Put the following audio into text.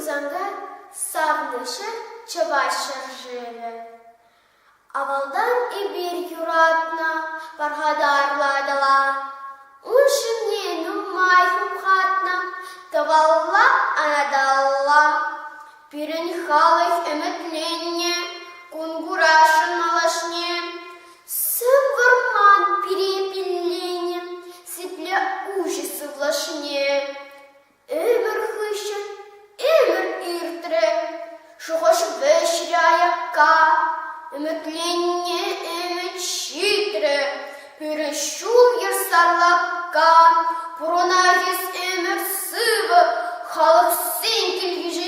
кузанга савнышы чыбашыр жыры. Авалдан ибир юратна пархадарладала, Ушымне нумай хумхатна тавалла анадалла. Пирен халых үмітленне, кунгурашын малашне, Сывырман перепеллене, сепле ужасы влашне. Өмір хыщын, өмір иртре, шухош вешряяка, үмітленне үміт щитре, Пирен шув ярсарлакка, Пуронагес өмір сывы, халық сен келгеже